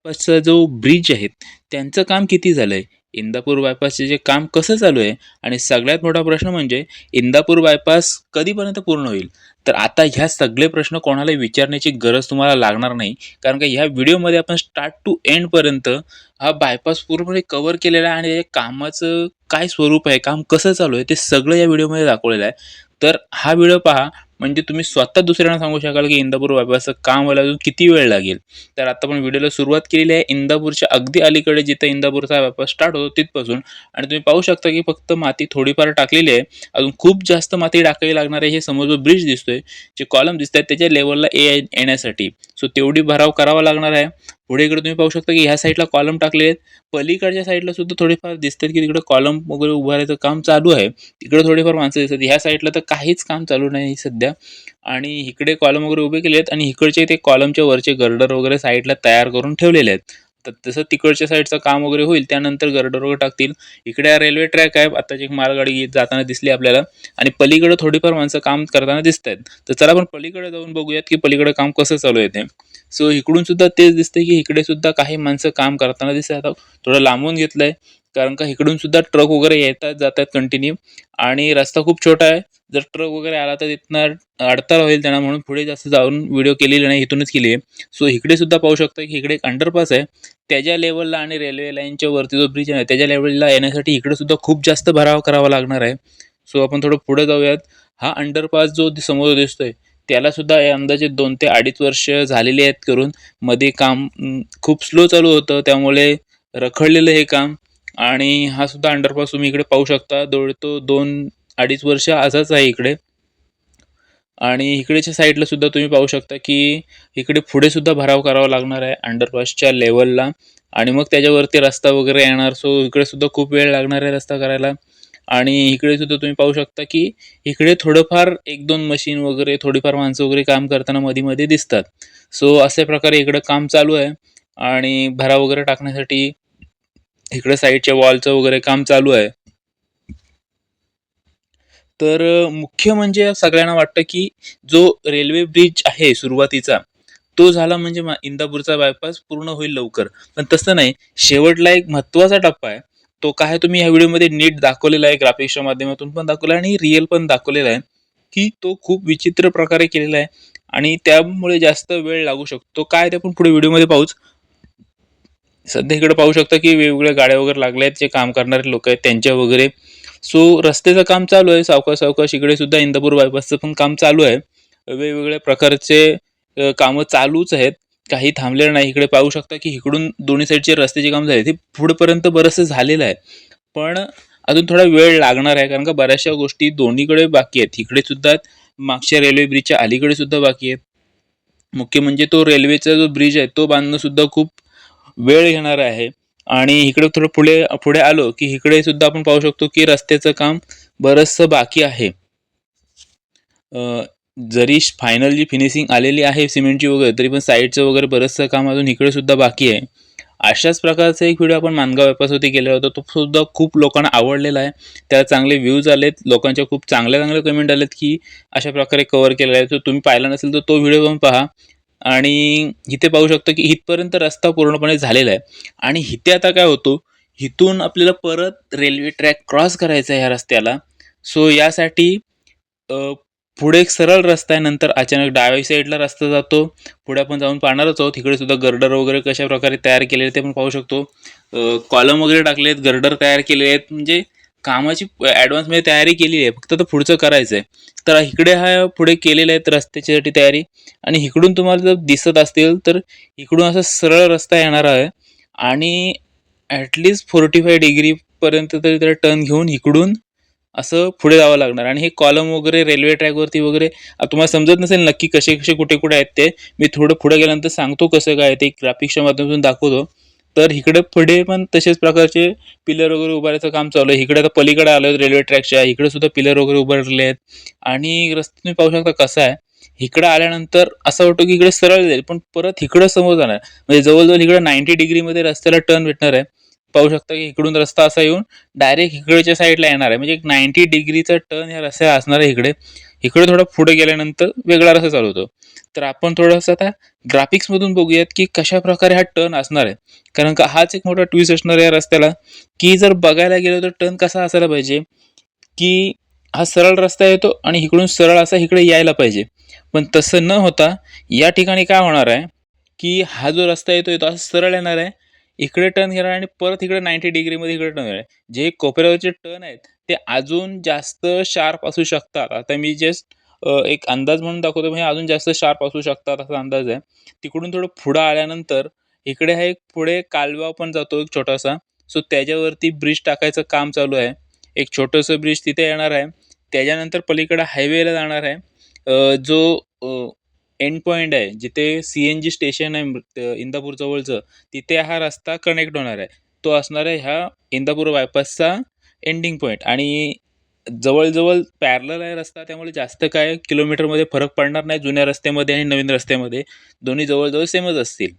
बायपासचा जो ब्रिज आहे त्यांचं काम किती झालंय? इंदापूर बायपासचे जे काम कसं चालू आहे? आणि सगळ्यात मोठा प्रश्न म्हणजे इंदापूर बायपास कधीपर्यंत पूर्ण होईल? तर आता ह्या सगळे प्रश्न कोणालाही विचारण्याची गरज तुम्हाला लागणार नाही. कारण का ह्या व्हिडिओमध्ये आपण स्टार्ट टू एंडपर्यंत हा बायपास पूर्णपणे कव्हर केलेला आहे आणि या कामाचं काय स्वरूप आहे, काम कसं चालू आहे, ते सगळं या व्हिडिओमध्ये दाखवलेलं आहे. तर हा व्हिडिओ पहा, म्हणजे तुम्ही स्वतः दुसऱ्यांना सांगू शकाल की इंदापूर बायपासचं काम व्हायला अजून किती वेळ लागेल. तर आता आपण व्हिडिओला सुरुवात केलेली आहे इंदापूरच्या अगदी अलीकडे, जिथं इंदापूरचा व्यापार स्टार्ट होतो तिथपासून. आणि तुम्ही पाहू शकता की फक्त माती थोडीफार टाकलेली आहे. अजून खूप जास्त माती टाकावी लागणार आहे. हे समोर जो ब्रिज दिसतोय, जे कॉलम दिसत आहेत त्याच्या लेवलला येण्यासाठी, सो तेवढी भराव करावा लागणार आहे. पुढे इकडे तुम्ही पाहू शकता की ह्या साईडला कॉलम टाकले आहेत. पलीकडच्या साईडला सुद्धा थोडेफार दिसतात की तिकडे कॉलम वगैरे उभारायचं काम चालू आहे. तिकडे थोडीफार माणसं दिसतात. ह्या साईडला तर काहीच काम चालू नाही सध्या. आणि इकडे कॉलम वगैरे उभे केले आहेत आणि इकडचे ते कॉलमच्या वरचे गर्डर वगैरे साईडला तयार करून ठेवलेले आहेत. तर तसं तिकडच्या साईडचं काम वगैरे होईल, त्यानंतर गर्डर वगैरे टाकतील. इकडे हा रेल्वे ट्रॅक आहे, आताची एक मालगाडी जाताना दिसली आपल्याला. आणि पलीकडे थोडीफार माणसं काम करताना दिसत आहेत. तर चला आपण पलीकडे जाऊन बघूयात की पलीकडे काम कसं चालू आहे ते. सो इकडून सुद्धा तेच दिसतंय की इकडे सुद्धा काही माणसं काम करताना दिसत आहेत. थोडं लांबून घेतलंय कारण का इकडून सुद्धा ट्रक वगैरे येतात जातात कंटिन्यू. आणि रस्ता खूप छोटा आहे. जर ट्रक वगैरे आला तर तिथनं अडथळा होईल त्यांना, म्हणून पुढे जास्त जाऊन व्हिडिओ केलेली नाही, इथूनच केली आहे. सो इकडे सुद्धा पाहू शकता की इकडे एक अंडरपास आहे. त्याच्या लेवलला आणि रेल्वे लाईनच्या वरती जो ब्रिज आहे त्याच्या लेवलला येण्यासाठी इकडे सुद्धा खूप जास्त भराव करावा लागणार आहे. सो आपण थोडं पुढे जाऊयात. हा अंडरपास जो समोर दिसतोय त्याला सुद्धा अंदाजे 2 ते 2.5 वर्ष झालेली आहेत करून. मध्ये काम खूप स्लो चालू होतं, त्यामुळे रखडलेलं हे काम. आणि हा सुद्धा अंडरपास तुम्ही इकडे पाहू शकता, तो 2-2.5 वर्ष असाच आहे इकडे. आणि इकडेच्या साईडला सुद्धा तुम्ही पाहू शकता की इकडे पुढे सुद्धा भराव करावा लागणार आहे अंडरपासच्या लेवलला. आणि मग त्याच्यावरती रस्ता वगैरे येणार. सो इकडे सुद्धा खूप वेळ लागणार आहे रस्ता करायला. आणि इकडे सुद्धा तुम्ही पाहू शकता की इकडे थोडंफार 1-2 मशीन वगैरे, थोडीफार माणसं वगैरे काम करताना मध्ये मध्ये दिसतात. सो अशा प्रकारे इकडं काम चालू आहे. आणि भराव वगैरे टाकण्यासाठी इकडे साईडच्या वॉलचं वगैरे काम चालू आहे. तर मुख्य म्हणजे सगळ्यांना वाटतं की जो रेल्वे ब्रिज आहे सुरुवातीचा, तो झाला म्हणजे इंदापूरचा बायपास पूर्ण होईल लवकर. पण तसं नाही, शेवटला एक महत्त्वाचा टप्पा आहे. तो काय तुम्ही ह्या व्हिडिओमध्ये नीट दाखवलेला आहे, ग्राफिक्सच्या माध्यमातून पण दाखवला आहे आणि रिअल पण दाखवलेला आहे, की तो खूप विचित्र प्रकारे केलेला आहे आणि त्यामुळे जास्त वेळ लागू शकतो. काय ते आपण पुढे व्हिडिओमध्ये पाहूच. सध्या इकडे पाहू शकता की वेगवेगळ्या गाड्या वगैरे लागल्या आहेत, जे काम करणारे लोक आहेत त्यांच्या वगैरे. सो रस्त्याचं काम चालू आहे सावकाश सावकाश. इकडे सुद्धा इंदापूर बायपासचं पण काम चालू आहे. वेगवेगळ्या प्रकारचे कामं चालूच आहेत, काही थांबलेलं नाही. इकडे पाहू शकता की इकडून दोन्ही साईडचे रस्त्याचे काम झाले, ते पुढेपर्यंत बरंचसं झालेलं आहे. पण अजून थोडा वेळ लागणार आहे, कारण का बऱ्याचशा गोष्टी दोन्हीकडे बाकी आहेत. इकडे सुद्धा मागच्या रेल्वे ब्रिजच्या अलीकडे सुद्धा बाकी आहेत. मुख्य म्हणजे तो रेल्वेचा जो ब्रिज आहे तो बांधणं सुद्धा खूप वेळ घेणार आहे. आणि इकडे थोडं पुढे पुढे आलो की इकडे सुद्धा आपण पाहू शकतो की रस्त्याचं काम बरंचसं बाकी आहे. जरी फायनल जी फिनिशिंग आलेली आहे सिमेंटची वगैरे, तरी पण साईडचं वगैरे बरंचसं काम अजून इकडे सुद्धा बाकी आहे. अशाच प्रकारचा एक व्हिडिओ आपण मानगाव बायपासवरती केला होता, तो सुद्धा खूप लोकांना आवडलेला आहे. त्याला चांगले व्ह्यूज आलेत, लोकांच्या खूप चांगल्या चांगल्या कमेंट आलेत की अशा प्रकारे कव्हर केलेला आहे. तर तुम्ही पाहिला नसेल तर तो व्हिडिओ पण पहा. आणि इथे पाहू शकतो की इथपर्यंत रस्ता पूर्णपणे झालेला आहे. आणि इथे आता काय होतो, इथून आपल्याला परत रेल्वे ट्रॅक क्रॉस करायचा आहे ह्या रस्त्याला. सो यासाठी अ, पुढे एक सरळ रस्ता आहे, नंतर अचानक डाव्या साईडला रस्ता जातो. पुढे आपण जाऊन पाहणारच आहोत. इकडे सुद्धा गर्डर वगैरे कशा प्रकारे तयार केलेले ते पण पाहू शकतो. कॉलम वगैरे टाकलेत, गर्डर तयार केले आहेत, म्हणजे कामाची ॲडव्हान्समध्ये तयारी केली आहे, फक्त तर पुढचं करायचं आहे. तर इकडे हा पुढे केलेले आहेत रस्त्याच्यासाठी तयारी. आणि इकडून तुम्हाला जर दिसत असतील तर इकडून असा सरळ रस्ता येणार आहे. आणि ॲटलिस्ट 45 डिग्रीपर्यंत तरी त्याला टर्न घेऊन इकडून असं पुढे जावं लागणार. आणि हे कॉलम वगैरे रेल्वे ट्रॅकवरती वगैरे तुम्हाला समजत नसेल नक्की कसे कसे कुठे कुठे आहेत ते, मी थोडं पुढे गेल्यानंतर सांगतो कसं काय ते, ग्राफिक्सच्या माध्यमातून दाखवतो. तर इकडे पुढे पण तसेच प्रकारचे पिलर वगैरे उभारायचं काम चालू आहे. इकडे आता पलीकडे आलं रेल्वे ट्रॅकच्या, इकडे सुद्धा पिलर वगैरे उभारले आहेत. आणि रस्ते तुम्ही पाहू शकता कसा आहे. इकडे आल्यानंतर असं वाटतं की इकडे सरळ जाईल, पण परत इकडं समोर जाणार, म्हणजे जवळजवळ इकडे 90 डिग्रीमध्ये रस्त्याला टर्न भेटणार आहे. पाहू शकता की इकडून रस्ता असा येऊन डायरेक्ट इकडच्या साईडला येणार आहे, म्हणजे एक 90 डिग्रीचा टर्न या रस्त्याला असणार आहे इकडे. इकडे थोडं पुढे गेल्यानंतर वेगळा रस्ता चालू होतो. तर आपण थोडंसं आता ग्राफिक्समधून बघूयात की कशाप्रकारे हा टर्न असणार आहे. कारण का हाच एक मोठा ट्विस्ट असणार आहे या रस्त्याला, की जर बघायला गेलो तर टर्न कसा असायला पाहिजे, की हा सरळ रस्ता येतो आणि इकडून सरळ असा इकडे यायला पाहिजे. पण तसं न होता या ठिकाणी काय होणार आहे, की हा जो रस्ता येतोय तो असा सरळ येणार आहे, इकडे टर्न घेणार आणि परत इकडे 90 डिग्रीमध्ये इकडे टर्न घेणार. जे कोपऱ्यावरचे टर्न आहेत ते अजून जास्त शार्प असू शकतात. आता मी जस्ट एक अंदाज म्हणून दाखवतो, म्हणजे अजून जास्त शार्प असू शकतात असा अंदाज आहे. तिकडून थोडं पुढं आल्यानंतर इकडे हा एक पुढे कालवा पण जातो एक छोटासा. सो त्याच्यावरती ब्रिज टाकायचं काम चालू आहे. एक छोटंसं ब्रिज तिथे येणार आहे. त्याच्यानंतर पलीकडे हायवेला जाणार आहे. जो एंड पॉइंट आहे, जिथे CNG स्टेशन आहे इंदापूर जवळचं, तिथे हा रस्ता कनेक्ट होणार आहे. तो असणार आहे ह्या इंदापूर बायपासचा एंडिंग पॉइंट आणि जवळ-जवळ पॅरलल आहे रस्ता, त्यामुळे जास्त काय किलोमीटरमध्ये फरक पडणार नाही जुन्या रस्त्यामध्ये आणि नवीन रस्त्यामध्ये. दोन्ही जवळ-जवळ सेमच असतील.